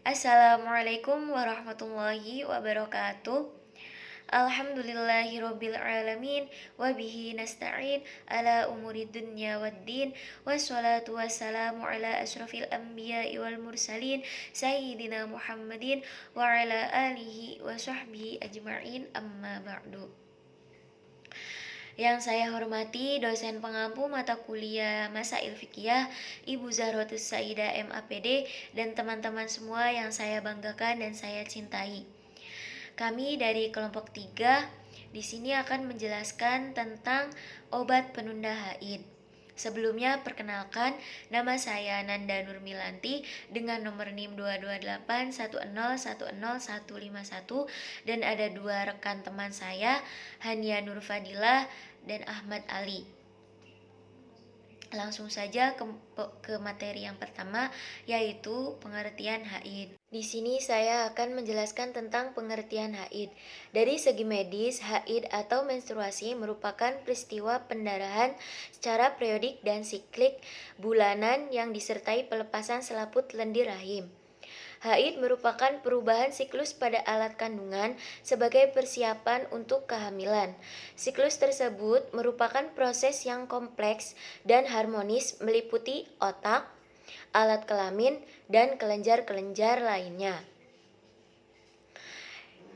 Assalamualaikum warahmatullahi wabarakatuh. Alhamdulillahirabbil alamin wa bihi nasta'in ala umuri dunya waddin wassalatu wassalamu ala asrofil anbiya'i wal mursalin sayyidina Muhammadin wa ala alihi wa sahbihi ajma'in amma ba'du. Yang saya hormati dosen pengampu mata kuliah Masail Fikih Ibu Zahrotus Saidah MAPD dan teman-teman semua yang saya banggakan dan saya cintai. Kami dari kelompok 3 di sini akan menjelaskan tentang obat penunda haid. Sebelumnya perkenalkan, nama saya Nanda Nurmilanti dengan nomor NIM 22810101151 dan ada dua rekan teman saya, Hania Nurfadilah dan Ahmad Ali. Langsung saja ke materi yang pertama, yaitu pengertian haid. Di sini saya akan menjelaskan tentang pengertian haid. Dari segi medis, haid atau menstruasi merupakan peristiwa pendarahan secara periodik dan siklik bulanan yang disertai pelepasan selaput lendir rahim. Haid merupakan perubahan siklus pada alat kandungan sebagai persiapan untuk kehamilan. Siklus tersebut merupakan proses yang kompleks dan harmonis meliputi otak, alat kelamin, dan kelenjar-kelenjar lainnya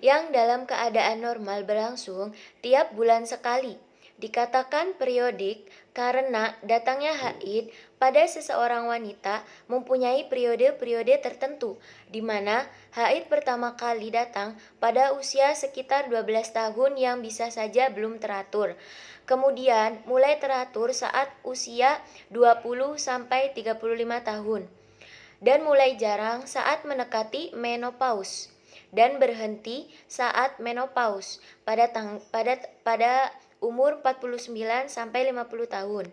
yang dalam keadaan normal berlangsung tiap bulan sekali. Dikatakan periodik karena datangnya haid pada seseorang wanita mempunyai periode-periode tertentu, di mana haid pertama kali datang pada usia sekitar 12 tahun yang bisa saja belum teratur. Kemudian mulai teratur saat usia 20-35 tahun. Dan mulai jarang saat mendekati menopause dan berhenti saat menopause pada umur 49 sampai 50 tahun.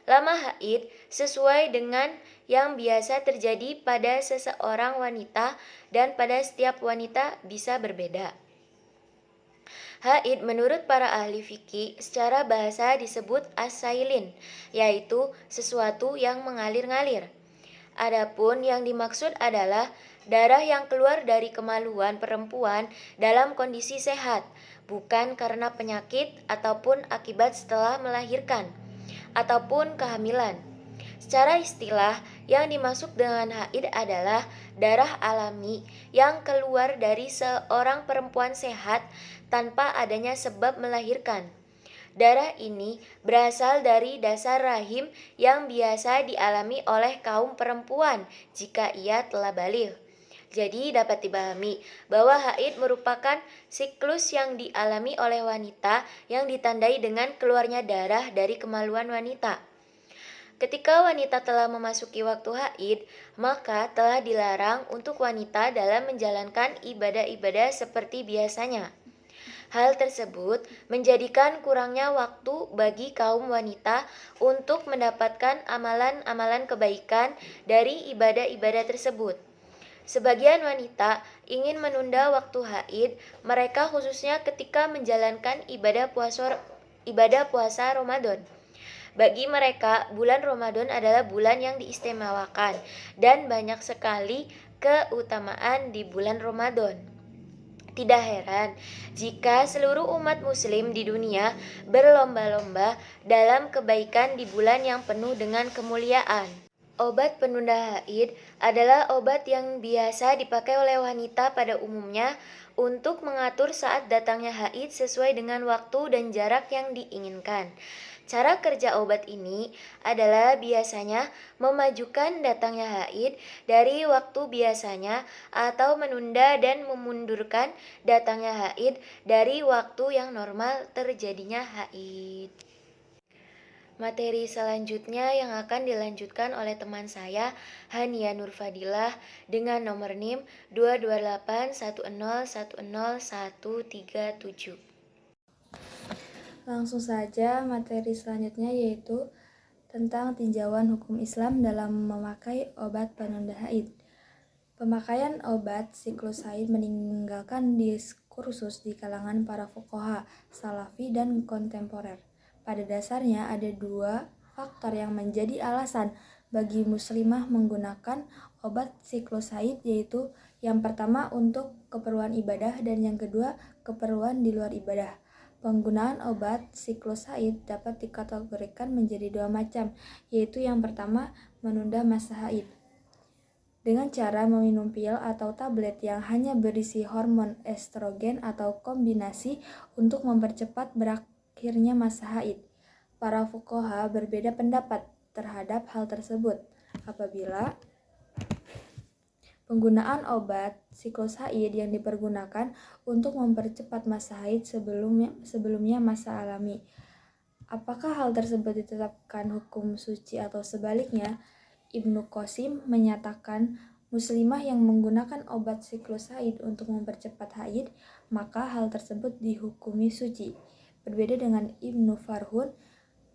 Lama haid sesuai dengan yang biasa terjadi pada seseorang wanita dan pada setiap wanita bisa berbeda. Haid menurut para ahli fikih secara bahasa disebut as-sailin, yaitu sesuatu yang mengalir-ngalir. Adapun yang dimaksud adalah darah yang keluar dari kemaluan perempuan dalam kondisi sehat, bukan karena penyakit ataupun akibat setelah melahirkan, ataupun kehamilan. Secara istilah, yang dimaksud dengan haid adalah darah alami yang keluar dari seorang perempuan sehat tanpa adanya sebab melahirkan. Darah ini berasal dari dasar rahim yang biasa dialami oleh kaum perempuan jika ia telah baligh. Jadi dapat dipahami bahwa haid merupakan siklus yang dialami oleh wanita yang ditandai dengan keluarnya darah dari kemaluan wanita. Ketika wanita telah memasuki waktu haid, maka telah dilarang untuk wanita dalam menjalankan ibadah-ibadah seperti biasanya. Hal tersebut menjadikan kurangnya waktu bagi kaum wanita untuk mendapatkan amalan-amalan kebaikan dari ibadah-ibadah tersebut. Sebagian wanita ingin menunda waktu haid mereka khususnya ketika menjalankan ibadah puasa Ramadan. Bagi mereka, bulan Ramadan adalah bulan yang diistimewakan dan banyak sekali keutamaan di bulan Ramadan. Tidak heran jika seluruh umat muslim di dunia berlomba-lomba dalam kebaikan di bulan yang penuh dengan kemuliaan. Obat penunda haid adalah obat yang biasa dipakai oleh wanita pada umumnya untuk mengatur saat datangnya haid sesuai dengan waktu dan jarak yang diinginkan. Cara kerja obat ini adalah biasanya memajukan datangnya haid dari waktu biasanya atau menunda dan memundurkan datangnya haid dari waktu yang normal terjadinya haid. Materi selanjutnya yang akan dilanjutkan oleh teman saya, Hania Nurfadilah, dengan nomor NIM 22810101137. Langsung saja materi selanjutnya yaitu tentang tinjauan hukum Islam dalam memakai obat penunda haid. Pemakaian obat siklus haid meninggalkan diskursus di kalangan para fuqaha, salafi, dan kontemporer. Pada dasarnya ada dua faktor yang menjadi alasan bagi muslimah menggunakan obat siklus haid, yaitu yang pertama untuk keperluan ibadah dan yang kedua keperluan di luar ibadah. Penggunaan obat siklus haid dapat dikategorikan menjadi dua macam, yaitu yang pertama menunda masa haid dengan cara meminum pil atau tablet yang hanya berisi hormon estrogen atau kombinasi untuk mempercepat berakhirnya masa haid. Para fuqaha berbeda pendapat terhadap hal tersebut. Apabila penggunaan obat siklus haid yang dipergunakan untuk mempercepat masa haid sebelumnya masa alami. Apakah hal tersebut ditetapkan hukum suci atau sebaliknya? Ibnu Qasim menyatakan muslimah yang menggunakan obat siklus haid untuk mempercepat haid, maka hal tersebut dihukumi suci. Berbeda dengan Ibnu Farhun,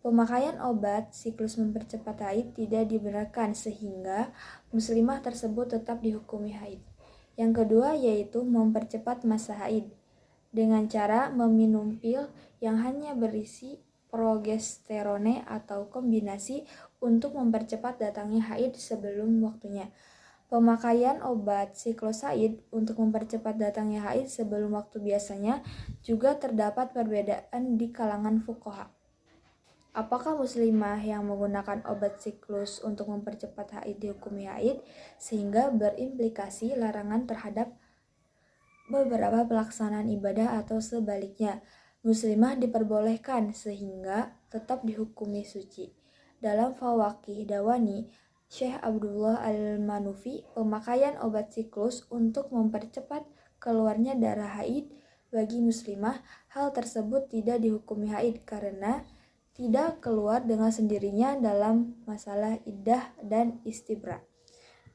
pemakaian obat siklus mempercepat haid tidak dibenarkan sehingga muslimah tersebut tetap dihukumi haid. Yang kedua yaitu mempercepat masa haid dengan cara meminum pil yang hanya berisi progesterone atau kombinasi untuk mempercepat datangnya haid sebelum waktunya. Pemakaian obat siklus haid untuk mempercepat datangnya haid sebelum waktu biasanya juga terdapat perbedaan di kalangan fuqaha. Apakah muslimah yang menggunakan obat siklus untuk mempercepat haid dihukumi haid, sehingga berimplikasi larangan terhadap beberapa pelaksanaan ibadah atau sebaliknya? Muslimah diperbolehkan sehingga tetap dihukumi suci. Dalam Fawaqih Dawani, Syekh Abdullah Al-Manufi, pemakaian obat siklus untuk mempercepat keluarnya darah haid bagi muslimah, hal tersebut tidak dihukumi haid karena tidak keluar dengan sendirinya dalam masalah iddah dan istibra.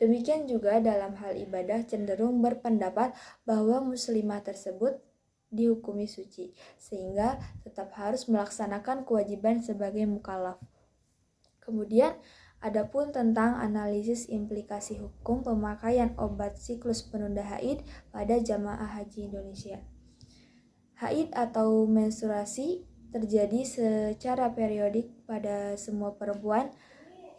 Demikian juga dalam hal ibadah cenderung berpendapat bahwa muslimah tersebut dihukumi suci, sehingga tetap harus melaksanakan kewajiban sebagai mukallaf. Kemudian, adapun tentang analisis implikasi hukum pemakaian obat siklus penunda haid pada jamaah haji Indonesia. Haid atau menstruasi terjadi secara periodik pada semua perempuan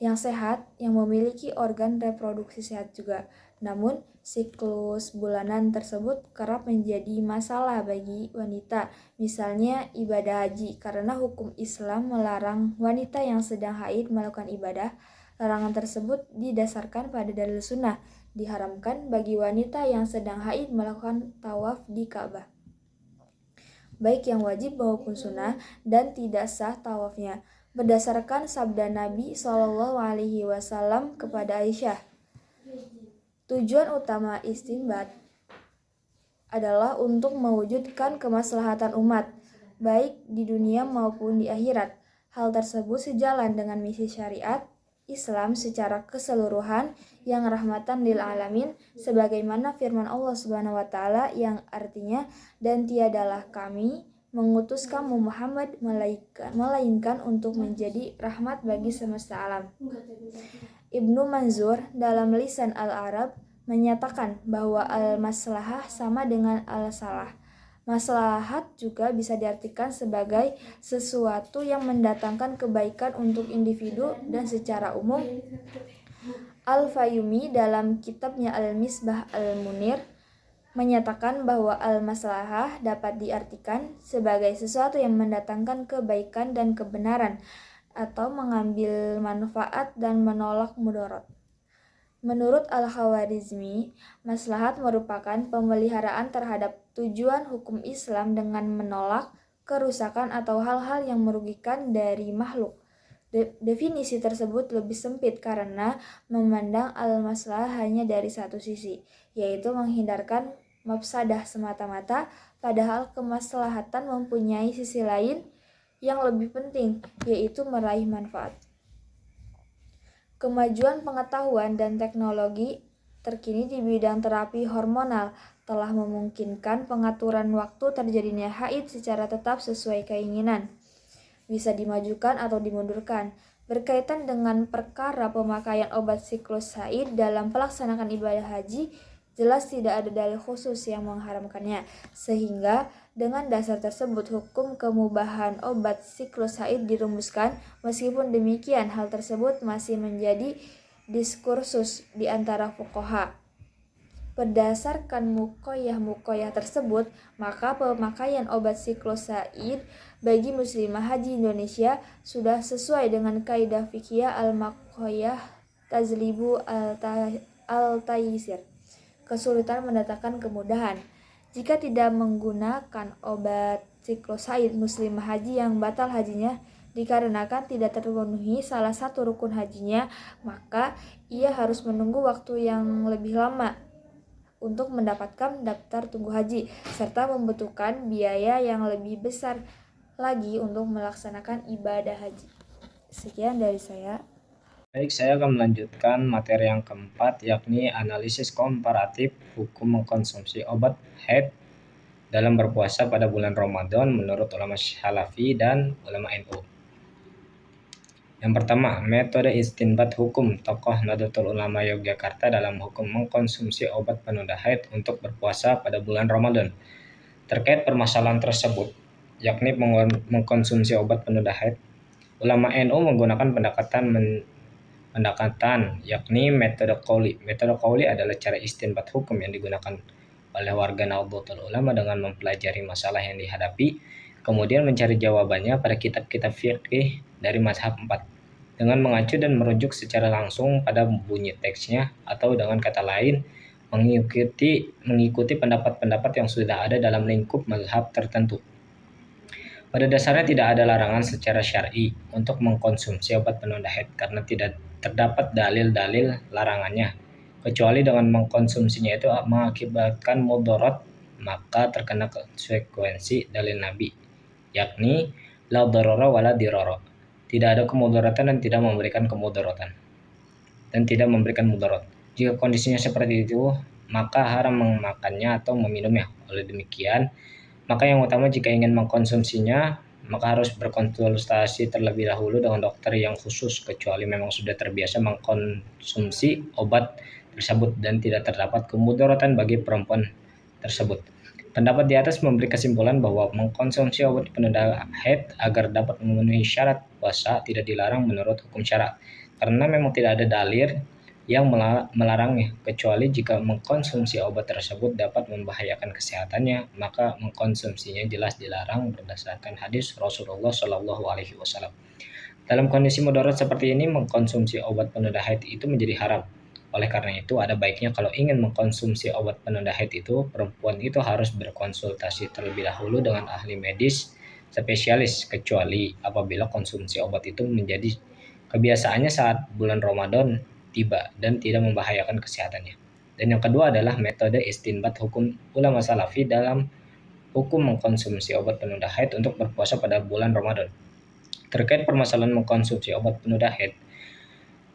yang sehat yang memiliki organ reproduksi sehat juga. Namun, siklus bulanan tersebut kerap menjadi masalah bagi wanita, misalnya ibadah haji, karena hukum Islam melarang wanita yang sedang haid melakukan ibadah. Larangan tersebut didasarkan pada dalil sunnah, diharamkan bagi wanita yang sedang haid melakukan tawaf di Ka'bah, baik yang wajib maupun sunnah, dan tidak sah tawafnya. Berdasarkan sabda Nabi SAW kepada Aisyah, tujuan utama istinbat adalah untuk mewujudkan kemaslahatan umat, baik di dunia maupun di akhirat. Hal tersebut sejalan dengan misi syariat Islam secara keseluruhan yang rahmatan lil alamin, sebagaimana firman Allah Subhanahu wa taala yang artinya, dan tiadalah kami mengutus kamu Muhammad melainkan untuk menjadi rahmat bagi semesta alam. Ibnu Manzur dalam Lisan Al-Arab menyatakan bahwa al-maslahah sama dengan al-salah. Maslahat juga bisa diartikan sebagai sesuatu yang mendatangkan kebaikan untuk individu dan secara umum. Al-Fayumi dalam kitabnya Al-Misbah Al-Munir menyatakan bahwa al-maslahah dapat diartikan sebagai sesuatu yang mendatangkan kebaikan dan kebenaran atau mengambil manfaat dan menolak mudarat. Menurut Al-Khawarizmi, maslahat merupakan pemeliharaan terhadap tujuan hukum Islam dengan menolak kerusakan atau hal-hal yang merugikan dari makhluk. Definisi tersebut lebih sempit karena memandang al-maslahah hanya dari satu sisi, yaitu menghindarkan mafsadah semata-mata, padahal kemaslahatan mempunyai sisi lain yang lebih penting, yaitu meraih manfaat. Kemajuan pengetahuan dan teknologi terkini di bidang terapi hormonal telah memungkinkan pengaturan waktu terjadinya haid secara tetap sesuai keinginan. Bisa dimajukan atau dimundurkan. Berkaitan dengan perkara pemakaian obat siklus haid dalam pelaksanaan ibadah haji, Jelas tidak ada dalil khusus yang mengharamkannya, sehingga dengan dasar tersebut hukum kemubahan obat siklus haid dirumuskan. Meskipun demikian, hal tersebut masih menjadi diskursus di antara fuqaha. Berdasarkan mukoyah tersebut, maka pemakaian obat siklosaid bagi muslimah haji Indonesia sudah sesuai dengan kaidah fikih al-mukoyah tajlibu al-taysir. Kesulitan mendatangkan kemudahan. Jika tidak menggunakan obat siklosaid, muslimah haji yang batal hajinya dikarenakan tidak terpenuhi salah satu rukun hajinya, maka ia harus menunggu waktu yang lebih lama untuk mendapatkan daftar tunggu haji, serta membutuhkan biaya yang lebih besar lagi untuk melaksanakan ibadah haji. Sekian dari saya. Baik, saya akan melanjutkan materi yang keempat, yakni analisis komparatif hukum mengkonsumsi obat haid dalam berpuasa pada bulan Ramadan menurut ulama Syalafi dan ulama NU. Yang pertama, metode istinbat hukum tokoh Nahdlatul Ulama Yogyakarta dalam hukum mengkonsumsi obat penunda haid untuk berpuasa pada bulan Ramadan. Terkait permasalahan tersebut, yakni mengkonsumsi obat penunda haid, ulama NU menggunakan pendekatan yakni metode qauli. Metode qauli adalah cara istinbat hukum yang digunakan oleh warga Nahdlatul Ulama dengan mempelajari masalah yang dihadapi, kemudian mencari jawabannya pada kitab-kitab fikih dari mazhab 4 dengan mengacu dan merujuk secara langsung pada bunyi teksnya, atau dengan kata lain mengikuti pendapat-pendapat yang sudah ada dalam lingkup mazhab tertentu. Pada dasarnya tidak ada larangan secara syar'i untuk mengkonsumsi obat penunda haid karena tidak terdapat dalil-dalil larangannya, kecuali dengan mengkonsumsinya itu mengakibatkan mudarat, maka terkena konsekuensi dalil Nabi, yakni la darara wala dirara. Tidak ada kemudaratan dan tidak memberikan kemudaratan dan tidak memberikan mudarat. Jika kondisinya seperti itu, maka haram memakannya atau meminumnya. Oleh demikian, maka yang utama jika ingin mengkonsumsinya, maka harus berkonsultasi terlebih dahulu dengan dokter yang khusus, kecuali memang sudah terbiasa mengkonsumsi obat tersebut dan tidak terdapat kemudaratan bagi perempuan tersebut. Pendapat di atas memberi kesimpulan bahwa mengkonsumsi obat penunda haid agar dapat memenuhi syarat puasa tidak dilarang menurut hukum syara, karena memang tidak ada dalil yang melarangnya, kecuali jika mengkonsumsi obat tersebut dapat membahayakan kesehatannya, maka mengkonsumsinya jelas dilarang berdasarkan hadis Rasulullah Shallallahu Alaihi Wasallam. Dalam kondisi mudarat seperti ini, mengkonsumsi obat penunda haid itu menjadi haram. Oleh karena itu, ada baiknya kalau ingin mengkonsumsi obat penunda haid itu, perempuan itu harus berkonsultasi terlebih dahulu dengan ahli medis spesialis, kecuali apabila konsumsi obat itu menjadi kebiasaannya saat bulan Ramadan tiba dan tidak membahayakan kesehatannya. Dan yang kedua adalah metode istinbat hukum ulama salafi dalam hukum mengkonsumsi obat penunda haid untuk berpuasa pada bulan Ramadan. Terkait permasalahan mengkonsumsi obat penunda haid,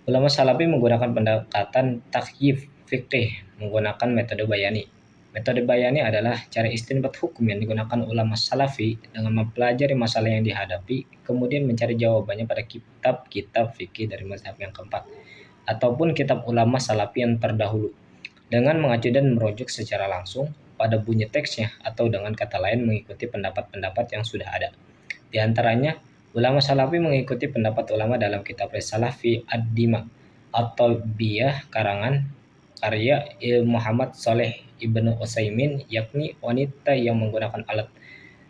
ulama salafi menggunakan pendekatan takyif fikih menggunakan metode bayani. Metode bayani adalah cara istinbat hukum yang digunakan ulama salafi dengan mempelajari masalah yang dihadapi, kemudian mencari jawabannya pada kitab-kitab fikih dari mazhab yang keempat, ataupun kitab ulama salafi yang terdahulu, dengan mengacu dan merujuk secara langsung pada bunyi teksnya, atau dengan kata lain mengikuti pendapat-pendapat yang sudah ada. Di antaranya, ulama salafi mengikuti pendapat ulama dalam kitab Salafi ad-Dima atau Biyah karangan karya Muhammad Saleh Ibnu Utsaimin, yakni wanita yang menggunakan alat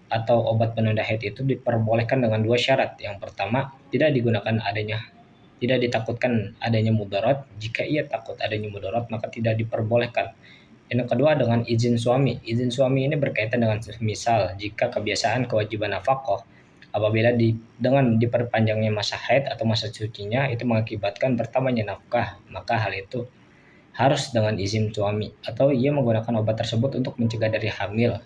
atau obat penunda haid itu diperbolehkan dengan dua syarat. Yang pertama, tidak ditakutkan adanya mudarat. Jika ia takut adanya mudarat, maka tidak diperbolehkan. Yang kedua, dengan izin suami. Izin suami ini berkaitan dengan misal jika kebiasaan kewajiban nafkah apabila dengan diperpanjangnya masa haid atau masa sucinya itu mengakibatkan bertambahnya nafkah, maka hal itu harus dengan izin suami, atau ia menggunakan obat tersebut untuk mencegah dari hamil,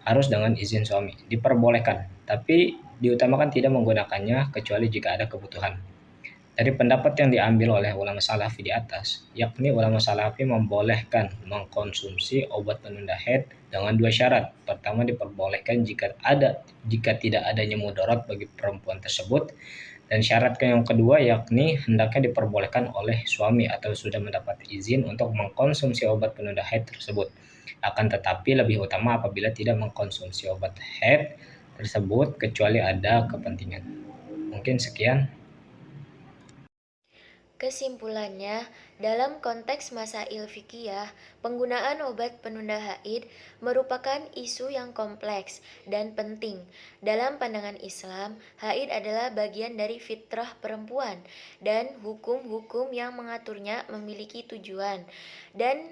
harus dengan izin suami. Diperbolehkan, tapi diutamakan tidak menggunakannya kecuali jika ada kebutuhan. Dari pendapat yang diambil oleh ulama salafi di atas, yakni ulama salafi membolehkan mengkonsumsi obat penunda haid dengan dua syarat. Pertama, diperbolehkan jika tidak adanya mudarat bagi perempuan tersebut, Dan syarat yang kedua yakni hendaknya diperbolehkan oleh suami atau sudah mendapat izin untuk mengkonsumsi obat penunda haid tersebut. Akan tetapi lebih utama apabila tidak mengkonsumsi obat haid tersebut kecuali ada kepentingan. Mungkin sekian. Kesimpulannya, dalam konteks masail fikih, penggunaan obat penunda haid merupakan isu yang kompleks dan penting. Dalam pandangan Islam, haid adalah bagian dari fitrah perempuan dan hukum-hukum yang mengaturnya memiliki tujuan dan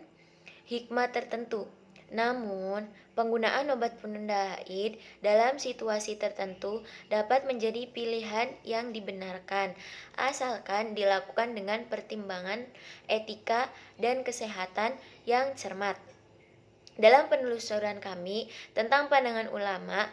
hikmah tertentu. Namun, penggunaan obat penunda haid dalam situasi tertentu dapat menjadi pilihan yang dibenarkan, asalkan dilakukan dengan pertimbangan etika dan kesehatan yang cermat. Dalam penelusuran kami tentang pandangan ulama,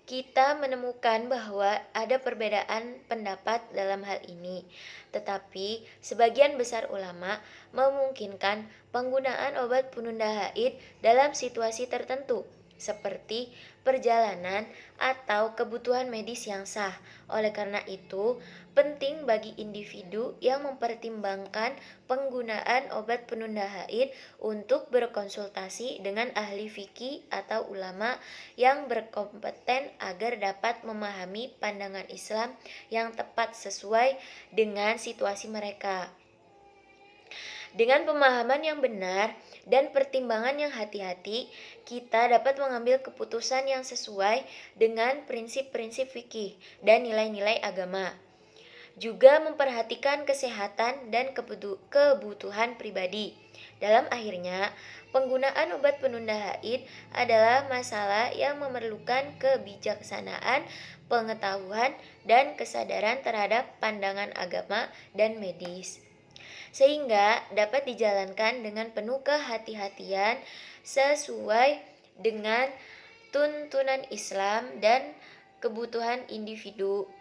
kita menemukan bahwa ada perbedaan pendapat dalam hal ini, tetapi sebagian besar ulama memungkinkan penggunaan obat penunda haid dalam situasi tertentu, seperti perjalanan atau kebutuhan medis yang sah. Oleh karena itu, penting bagi individu yang mempertimbangkan penggunaan obat penunda haid untuk berkonsultasi dengan ahli fikih atau ulama yang berkompeten agar dapat memahami pandangan Islam yang tepat sesuai dengan situasi mereka. Dengan pemahaman yang benar dan pertimbangan yang hati-hati, kita dapat mengambil keputusan yang sesuai dengan prinsip-prinsip fikih dan nilai-nilai agama. Juga memperhatikan kesehatan dan kebutuhan pribadi. Dalam akhirnya, penggunaan obat penunda haid adalah masalah yang memerlukan kebijaksanaan, pengetahuan, dan kesadaran terhadap pandangan agama dan medis, sehingga dapat dijalankan dengan penuh kehati-hatian sesuai dengan tuntunan Islam dan kebutuhan individu.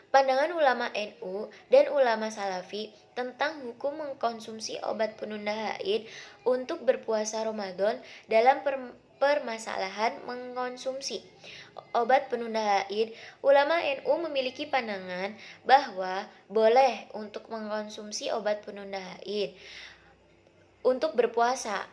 Pandangan ulama NU dan ulama Salafi tentang hukum mengkonsumsi obat penunda haid untuk berpuasa Ramadan dalam permasalahan mengkonsumsi obat penunda haid, ulama NU memiliki pandangan bahwa boleh untuk mengkonsumsi obat penunda haid untuk berpuasa.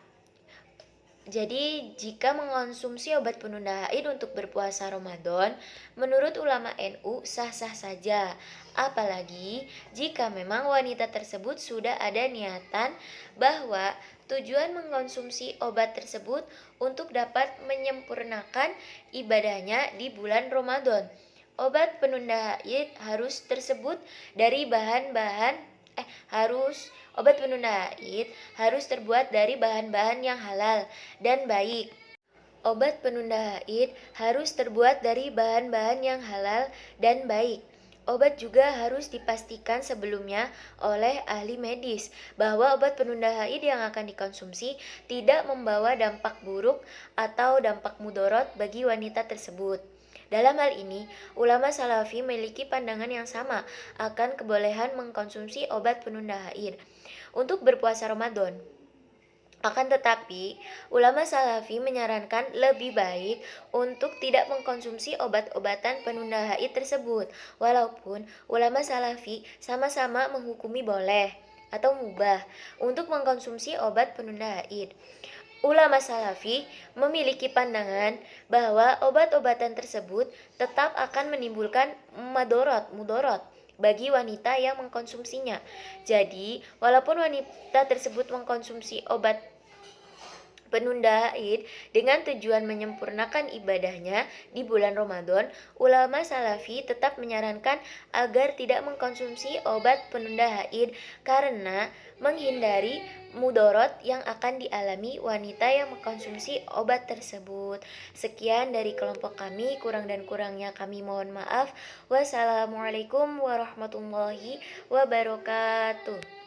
Jadi, jika mengonsumsi obat penunda haid untuk berpuasa Ramadan, menurut ulama NU sah-sah saja. Apalagi jika memang wanita tersebut sudah ada niatan bahwa tujuan mengkonsumsi obat tersebut untuk dapat menyempurnakan ibadahnya di bulan Ramadan. Obat penunda haid harus tersebut dari obat penunda haid harus terbuat dari bahan-bahan yang halal dan baik. Obat penunda haid harus terbuat dari bahan-bahan yang halal dan baik. Obat juga harus dipastikan sebelumnya oleh ahli medis bahwa obat penunda haid yang akan dikonsumsi tidak membawa dampak buruk atau dampak mudorot bagi wanita tersebut. Dalam hal ini, ulama Salafi memiliki pandangan yang sama akan kebolehan mengkonsumsi obat penunda haid untuk berpuasa Ramadan. Akan tetapi, ulama Salafi menyarankan lebih baik untuk tidak mengkonsumsi obat-obatan penunda haid tersebut, walaupun ulama Salafi sama-sama menghukumi boleh atau mubah untuk mengkonsumsi obat penunda haid. Ulama Salafi memiliki pandangan bahwa obat-obatan tersebut tetap akan menimbulkan mudorot bagi wanita yang mengkonsumsinya. Jadi, walaupun wanita tersebut mengkonsumsi obat penunda haid dengan tujuan menyempurnakan ibadahnya di bulan Ramadan, ulama Salafi tetap menyarankan agar tidak mengkonsumsi obat penunda haid karena menghindari mudorot yang akan dialami wanita yang mengkonsumsi obat tersebut. Sekian dari kelompok kami, kurang dan kurangnya kami mohon maaf. Wassalamualaikum warahmatullahi wabarakatuh.